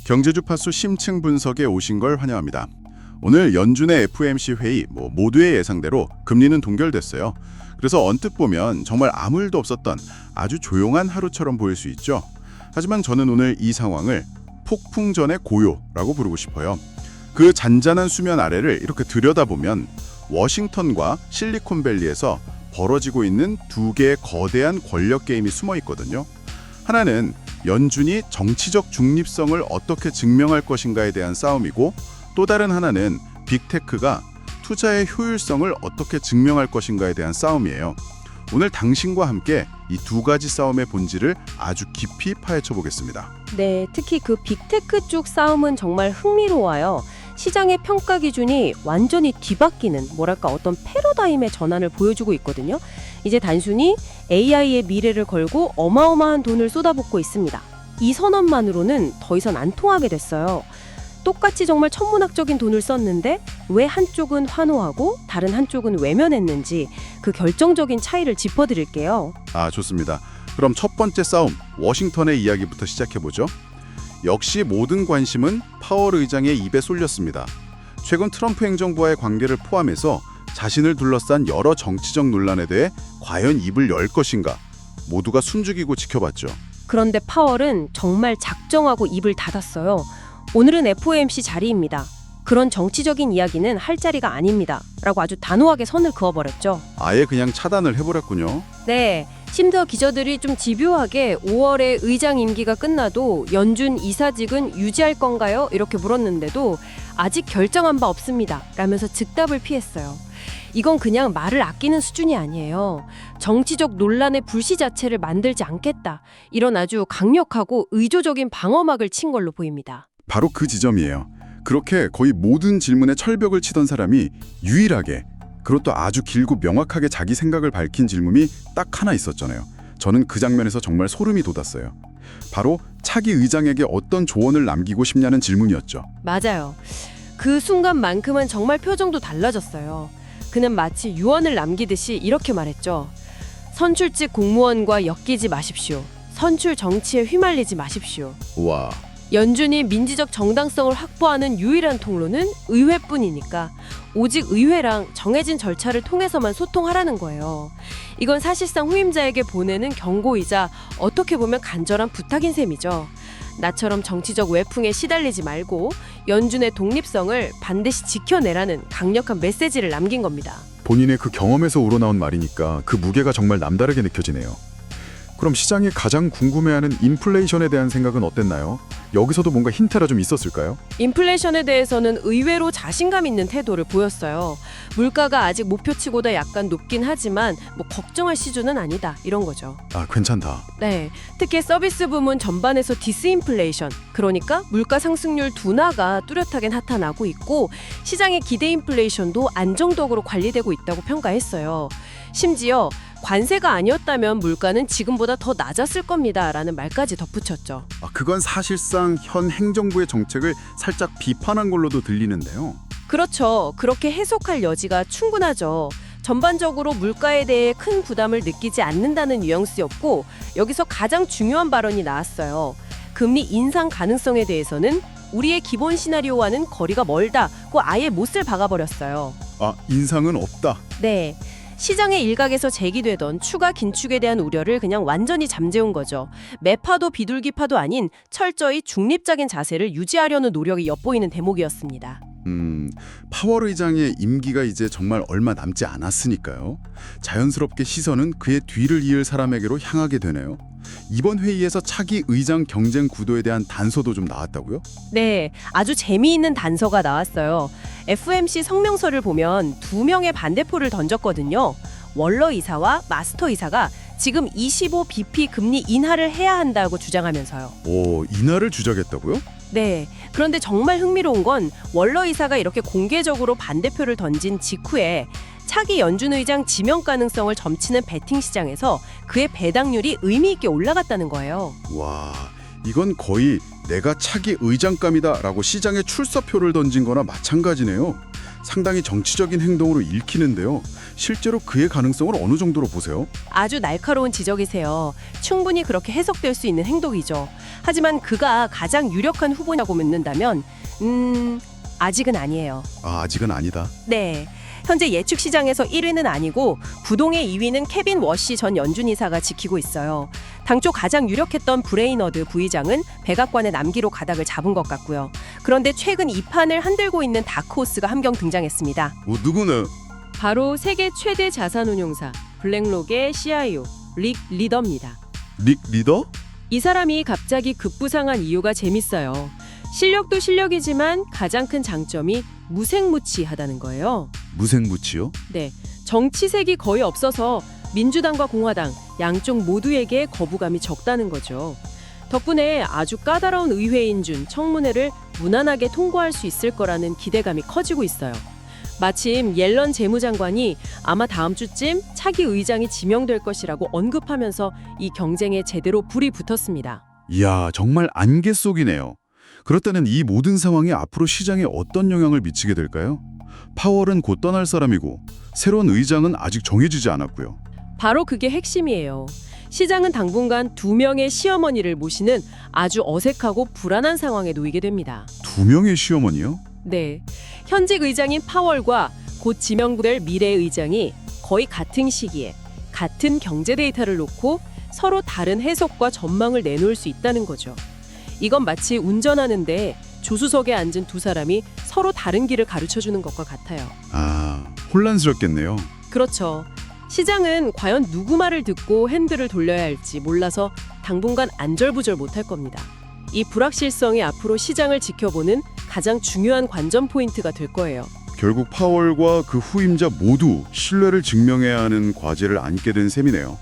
경제주파수 심층 분석에 오신 걸 환영합니다. 오늘 연준의 FOMC 회의 모두의 예상대로 금리는 동결됐어요. 그래서 언뜻 보면 정말 아무 일도 없었던 아주 조용한 하루처럼 보일 수 있죠. 하지만 저는 오늘 이 상황을 폭풍 전의 고요라고 부르고 싶어요. 그 잔잔한 수면 아래를 이렇게 들여다보면 워싱턴과 실리콘밸리에서 벌어지고 있는 두 개의 거대한 권력 게임이 숨어 있거든요. 하나는 연준이 정치적 중립성을 어떻게 증명할 것인가에 대한 싸움이고, 또 다른 하나는 빅테크가 투자의 효율성을 어떻게 증명할 것인가에 대한 싸움이에요. 오늘 당신과 함께 이 두 가지 싸움의 본질을 아주 깊이 파헤쳐 보겠습니다. 네, 특히 그 빅테크 쪽 싸움은 정말 흥미로워요. 시장의 평가 기준이 완전히 뒤바뀌는 어떤 패러다임의 전환을 보여주고 있거든요. 이제 단순히 AI의 미래를 걸고 어마어마한 돈을 쏟아붓고 있습니다. 이 선언만으로는 더 이상 안 통하게 됐어요. 똑같이 정말 천문학적인 돈을 썼는데 왜 한쪽은 환호하고 다른 한쪽은 외면했는지 그 결정적인 차이를 짚어드릴게요. 좋습니다. 그럼 첫 번째 싸움, 워싱턴의 이야기부터 시작해보죠. 역시 모든 관심은 파월 의장의 입에 쏠렸습니다. 최근 트럼프 행정부와의 관계를 포함해서 자신을 둘러싼 여러 정치적 논란에 대해 과연 입을 열 것인가 모두가 숨죽이고 지켜봤죠. 그런데 파월은 정말 작정하고 입을 닫았어요. 오늘은 FOMC 자리입니다. 그런 정치적인 이야기는 할 자리가 아닙니다. 라고 아주 단호하게 선을 그어버렸죠. 아예 그냥 차단을 해버렸군요. 네, 심지어 기자들이 좀 집요하게 5월에 의장 임기가 끝나도 연준 이사직은 유지할 건가요? 이렇게 물었는데도 아직 결정한 바 없습니다. 라면서 즉답을 피했어요. 이건 그냥 말을 아끼는 수준이 아니에요. 정치적 논란의 불씨 자체를 만들지 않겠다. 이런 아주 강력하고 의조적인 방어막을 친 걸로 보입니다. 바로 그 지점이에요. 그렇게 거의 모든 질문에 철벽을 치던 사람이 유일하게, 그것도 아주 길고 명확하게 자기 생각을 밝힌 질문이 딱 하나 있었잖아요. 저는 그 장면에서 정말 소름이 돋았어요. 바로 차기 의장에게 어떤 조언을 남기고 싶냐는 질문이었죠. 맞아요. 그 순간만큼은 정말 표정도 달라졌어요. 그는 마치 유언을 남기듯이 이렇게 말했죠. 선출직 공무원과 엮이지 마십시오. 선출 정치에 휘말리지 마십시오. 와. 연준이 민주적 정당성을 확보하는 유일한 통로는 의회뿐이니까 오직 의회랑 정해진 절차를 통해서만 소통하라는 거예요. 이건 사실상 후임자에게 보내는 경고이자 어떻게 보면 간절한 부탁인 셈이죠. 나처럼 정치적 외풍에 시달리지 말고 연준의 독립성을 반드시 지켜내라는 강력한 메시지를 남긴 겁니다. 본인의 그 경험에서 우러나온 말이니까 그 무게가 정말 남다르게 느껴지네요. 그럼 시장이 가장 궁금해하는 인플레이션에 대한 생각은 어땠나요? 여기서도 뭔가 힌트가 좀 있었을까요? 인플레이션에 대해서는 의외로 자신감 있는 태도를 보였어요. 물가가 아직 목표치보다 약간 높긴 하지만 걱정할 시즌은 아니다, 이런 거죠. 괜찮다. 네, 특히 서비스 부문 전반에서 디스인플레이션, 그러니까 물가 상승률 둔화가 뚜렷하게 나타나고 있고 시장의 기대 인플레이션도 안정적으로 관리되고 있다고 평가했어요. 심지어 관세가 아니었다면 물가는 지금보다 더 낮았을 겁니다. 라는 말까지 덧붙였죠. 그건 사실상 현 행정부의 정책을 살짝 비판한 걸로도 들리는데요. 그렇죠. 그렇게 해석할 여지가 충분하죠. 전반적으로 물가에 대해 큰 부담을 느끼지 않는다는 뉘앙스였고, 여기서 가장 중요한 발언이 나왔어요. 금리 인상 가능성에 대해서는 우리의 기본 시나리오와는 거리가 멀다고 아예 못을 박아버렸어요. 인상은 없다. 네. 시장의 일각에서 제기되던 추가 긴축에 대한 우려를 그냥 완전히 잠재운 거죠. 매파도 비둘기파도 아닌 철저히 중립적인 자세를 유지하려는 노력이 엿보이는 대목이었습니다. 파월 의장의 임기가 이제 정말 얼마 남지 않았으니까요. 자연스럽게 시선은 그의 뒤를 이을 사람에게로 향하게 되네요. 이번 회의에서 차기 의장 경쟁 구도에 대한 단서도 좀 나왔다고요? 네, 아주 재미있는 단서가 나왔어요. FOMC 성명서를 보면 두 명의 반대표를 던졌거든요. 월러 이사와 마스터 이사가 지금 25bp 금리 인하를 해야 한다고 주장하면서요. 인하를 주장했다고요? 네, 그런데 정말 흥미로운 건 월러 이사가 이렇게 공개적으로 반대표를 던진 직후에 차기 연준 의장 지명 가능성을 점치는 베팅 시장에서 그의 배당률이 의미 있게 올라갔다는 거예요. 와, 이건 거의 내가 차기 의장감이다 라고 시장에 출사표를 던진 거나 마찬가지네요. 상당히 정치적인 행동으로 읽히는데요. 실제로 그의 가능성을 어느 정도로 보세요? 아주 날카로운 지적이세요. 충분히 그렇게 해석될 수 있는 행동이죠. 하지만 그가 가장 유력한 후보냐고 묻는다면 아직은 아니에요. 아직은 아니다. 네. 현재 예측 시장에서 1위는 아니고 부동의 2위는 케빈 워시 전 연준이사가 지키고 있어요. 당초 가장 유력했던 브레이너드 부의장은 백악관의 남기로 가닥을 잡은 것 같고요. 그런데 최근 이 판을 흔들고 있는 다크호스가 함경 등장했습니다. 누구는? 바로 세계 최대 자산운용사 블랙록의 CIO 릭 리더입니다. 릭 리더? 이 사람이 갑자기 급부상한 이유가 재밌어요. 실력도 실력이지만 가장 큰 장점이 무색무취하다는 거예요. 무색무취요? 네, 정치색이 거의 없어서 민주당과 공화당 양쪽 모두에게 거부감이 적다는 거죠. 덕분에 아주 까다로운 의회인 준 청문회를 무난하게 통과할 수 있을 거라는 기대감이 커지고 있어요. 마침 옐런 재무장관이 아마 다음 주쯤 차기 의장이 지명될 것이라고 언급하면서 이 경쟁에 제대로 불이 붙었습니다. 이야, 정말 안개 속이네요. 그렇다면 이 모든 상황이 앞으로 시장에 어떤 영향을 미치게 될까요? 파월은 곧 떠날 사람이고 새로운 의장은 아직 정해지지 않았고요. 바로 그게 핵심이에요. 시장은 당분간 2명의 시어머니를 모시는 아주 어색하고 불안한 상황에 놓이게 됩니다. 2명의 시어머니요? 네, 현직 의장인 파월과 곧 지명될 미래 의장이 거의 같은 시기에 같은 경제 데이터를 놓고 서로 다른 해석과 전망을 내놓을 수 있다는 거죠. 이건 마치 운전하는데 조수석에 앉은 두 사람이 서로 다른 길을 가르쳐주는 것과 같아요. 혼란스럽겠네요. 그렇죠. 시장은 과연 누구 말을 듣고 핸들을 돌려야 할지 몰라서 당분간 안절부절 못할 겁니다. 이 불확실성이 앞으로 시장을 지켜보는 가장 중요한 관전 포인트가 될 거예요. 결국 파월과 그 후임자 모두 신뢰를 증명해야 하는 과제를 안게 된 셈이네요.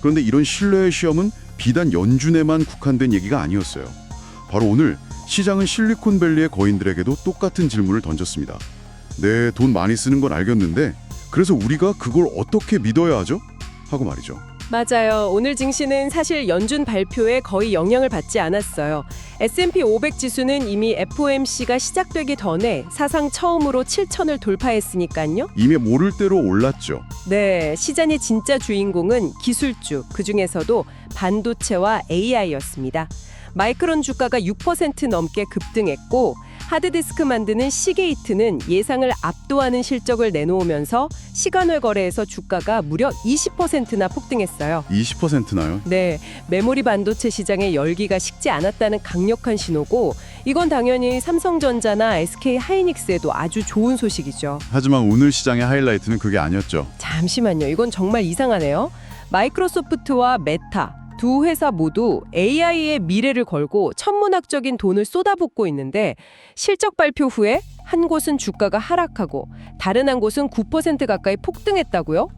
그런데 이런 신뢰의 시험은 비단 연준에만 국한된 얘기가 아니었어요. 바로 오늘 시장은 실리콘밸리의 거인들에게도 똑같은 질문을 던졌습니다. 네, 돈 많이 쓰는 건 알겠는데 그래서 우리가 그걸 어떻게 믿어야 하죠? 하고 말이죠. 맞아요. 오늘 증시는 사실 연준 발표에 거의 영향을 받지 않았어요. S&P 500 지수는 이미 FOMC가 시작되기 전에 사상 처음으로 7,000을 돌파했으니까요. 이미 모를 대로 올랐죠. 네, 시장의 진짜 주인공은 기술주, 그중에서도 반도체와 AI였습니다. 마이크론 주가가 6% 넘게 급등했고 하드디스크 만드는 시게이트는 예상을 압도하는 실적을 내놓으면서 시간외 거래에서 주가가 무려 20%나 폭등했어요. 20%나요? 네, 메모리 반도체 시장의 열기가 식지 않았다는 강력한 신호고 이건 당연히 삼성전자나 SK 하이닉스에도 아주 좋은 소식이죠. 하지만 오늘 시장의 하이라이트는 그게 아니었죠. 잠시만요. 이건 정말 이상하네요. 마이크로소프트와 메타 두 회사 모두 AI의 미래를 걸고 천문학적인 돈을 쏟아붓고 있는데 실적 발표 후에 한 곳은 주가가 하락하고 다른 한 곳은 9% 가까이 폭등했다고요?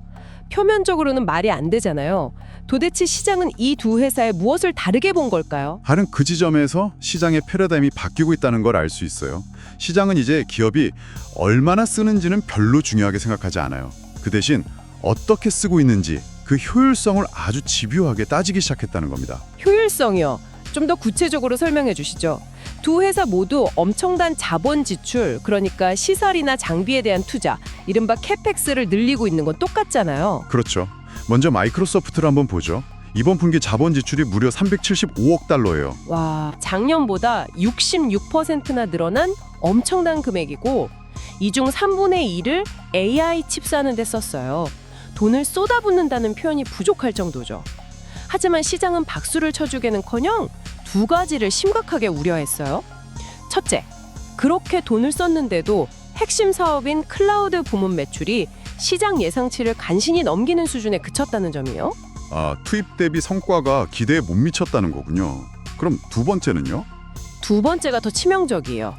표면적으로는 말이 안 되잖아요. 도대체 시장은 이 두 회사에 무엇을 다르게 본 걸까요? 하는 그 지점에서 시장의 패러다임이 바뀌고 있다는 걸 알 수 있어요. 시장은 이제 기업이 얼마나 쓰는지는 별로 중요하게 생각하지 않아요. 그 대신 어떻게 쓰고 있는지 그 효율성을 아주 집요하게 따지기 시작했다는 겁니다. 효율성이요. 좀 더 구체적으로 설명해 주시죠. 두 회사 모두 엄청난 자본 지출, 그러니까 시설이나 장비에 대한 투자, 이른바 캐펙스를 늘리고 있는 건 똑같잖아요. 그렇죠. 먼저 마이크로소프트를 한번 보죠. 이번 분기 자본 지출이 무려 375억 달러예요. 와, 작년보다 66%나 늘어난 엄청난 금액이고 이 중 3분의 1을 AI 칩 사는 데 썼어요. 돈을 쏟아붓는다는 표현이 부족할 정도죠. 하지만 시장은 박수를 쳐주기는커녕 두 가지를 심각하게 우려했어요. 첫째, 그렇게 돈을 썼는데도 핵심 사업인 클라우드 부문 매출이 시장 예상치를 간신히 넘기는 수준에 그쳤다는 점이요. 투입 대비 성과가 기대에 못 미쳤다는 거군요. 그럼 두 번째는요? 두 번째가 더 치명적이에요.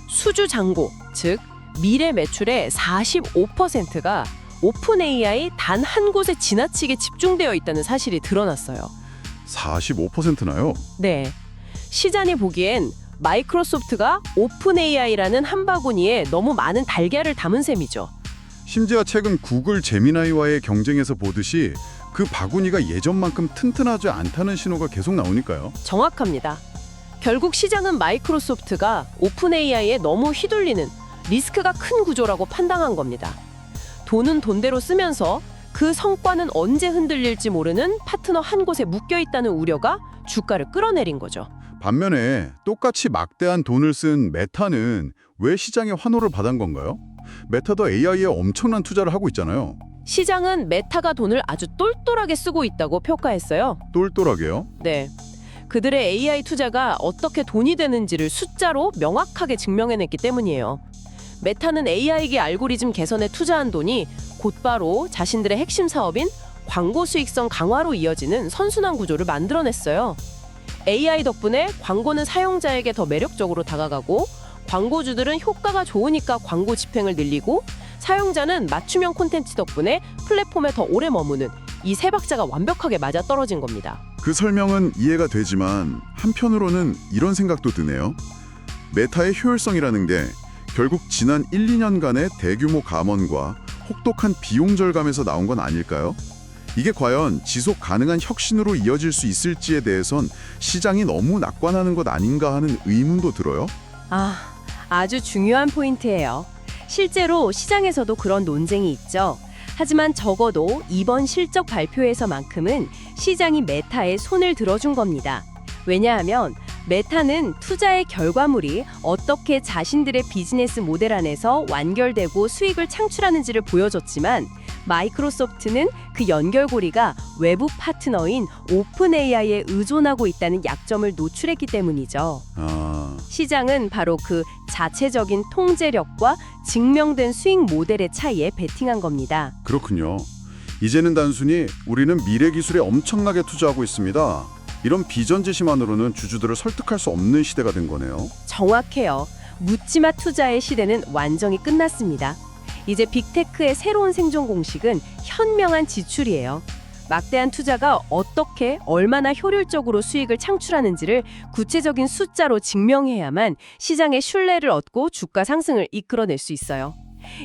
수주 잔고, 즉 미래 매출의 45%가 오픈 AI 단 한 곳에 지나치게 집중되어 있다는 사실이 드러났어요. 45%나요? 네. 시장이 보기엔 마이크로소프트가 오픈 AI라는 한 바구니에 너무 많은 달걀을 담은 셈이죠. 심지어 최근 구글 제미나이와의 경쟁에서 보듯이 그 바구니가 예전만큼 튼튼하지 않다는 신호가 계속 나오니까요. 정확합니다. 결국 시장은 마이크로소프트가 오픈 AI에 너무 휘둘리는 리스크가 큰 구조라고 판단한 겁니다. 돈은 돈대로 쓰면서 그 성과는 언제 흔들릴지 모르는 파트너 한 곳에 묶여 있다는 우려가 주가를 끌어내린 거죠. 반면에 똑같이 막대한 돈을 쓴 메타는 왜 시장의 환호를 받은 건가요? 메타도 AI에 엄청난 투자를 하고 있잖아요. 시장은 메타가 돈을 아주 똘똘하게 쓰고 있다고 평가했어요. 똘똘하게요? 네. 그들의 AI 투자가 어떻게 돈이 되는지를 숫자로 명확하게 증명해냈기 때문이에요. 메타는 AI기 알고리즘 개선에 투자한 돈이 곧바로 자신들의 핵심 사업인 광고 수익성 강화로 이어지는 선순환 구조를 만들어냈어요. AI 덕분에 광고는 사용자에게 더 매력적으로 다가가고 광고주들은 효과가 좋으니까 광고 집행을 늘리고 사용자는 맞춤형 콘텐츠 덕분에 플랫폼에 더 오래 머무는 이 세 박자가 완벽하게 맞아떨어진 겁니다. 그 설명은 이해가 되지만 한편으로는 이런 생각도 드네요. 메타의 효율성이라는 게 결국 지난 1, 2년간의 대규모 감원과 혹독한 비용 절감에서 나온 건 아닐까요? 이게 과연 지속 가능한 혁신으로 이어질 수 있을지에 대해선 시장이 너무 낙관하는 것 아닌가 하는 의문도 들어요. 아주 중요한 포인트예요. 실제로 시장에서도 그런 논쟁이 있죠. 하지만 적어도 이번 실적 발표에서만큼은 시장이 메타에 손을 들어준 겁니다. 왜냐하면 메타는 투자의 결과물이 어떻게 자신들의 비즈니스 모델 안에서 완결되고 수익을 창출하는지를 보여줬지만 마이크로소프트는 그 연결고리가 외부 파트너인 오픈 AI에 의존하고 있다는 약점을 노출했기 때문이죠. 시장은 바로 그 자체적인 통제력과 증명된 수익 모델의 차이에 베팅한 겁니다. 그렇군요. 이제는 단순히 우리는 미래 기술에 엄청나게 투자하고 있습니다. 이런 비전 제시만으로는 주주들을 설득할 수 없는 시대가 된 거네요. 정확해요. 묻지마 투자의 시대는 완전히 끝났습니다. 이제 빅테크의 새로운 생존 공식은 현명한 지출이에요. 막대한 투자가 어떻게 얼마나 효율적으로 수익을 창출하는지를 구체적인 숫자로 증명해야만 시장의 신뢰를 얻고 주가 상승을 이끌어낼 수 있어요.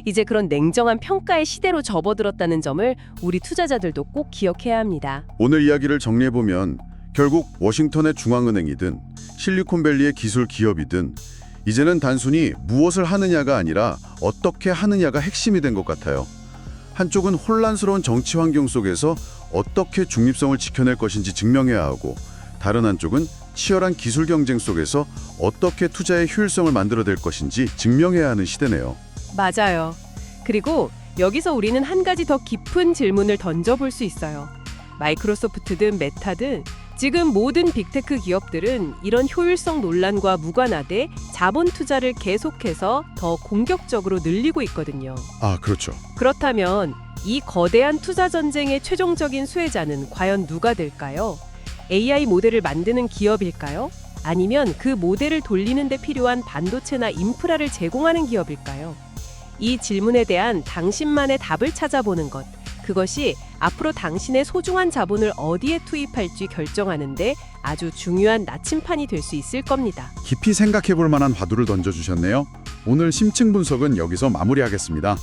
이제 그런 냉정한 평가의 시대로 접어들었다는 점을 우리 투자자들도 꼭 기억해야 합니다. 오늘 이야기를 정리해보면 결국 워싱턴의 중앙은행이든 실리콘밸리의 기술 기업이든 이제는 단순히 무엇을 하느냐가 아니라 어떻게 하느냐가 핵심이 된 것 같아요. 한쪽은 혼란스러운 정치 환경 속에서 어떻게 중립성을 지켜낼 것인지 증명해야 하고 다른 한쪽은 치열한 기술 경쟁 속에서 어떻게 투자의 효율성을 만들어낼 것인지 증명해야 하는 시대네요. 맞아요. 그리고 여기서 우리는 한 가지 더 깊은 질문을 던져볼 수 있어요. 마이크로소프트든 메타든 지금 모든 빅테크 기업들은 이런 효율성 논란과 무관하되 자본 투자를 계속해서 더 공격적으로 늘리고 있거든요. 그렇죠. 그렇다면 이 거대한 투자 전쟁의 최종적인 수혜자는 과연 누가 될까요? AI 모델을 만드는 기업일까요? 아니면 그 모델을 돌리는 데 필요한 반도체나 인프라를 제공하는 기업일까요? 이 질문에 대한 당신만의 답을 찾아보는 것. 그것이 앞으로 당신의 소중한 자본을 어디에 투입할지 결정하는데 아주 중요한 나침판이 될 수 있을 겁니다. 깊이 생각해볼 만한 화두를 던져주셨네요. 오늘 심층 분석은 여기서 마무리하겠습니다.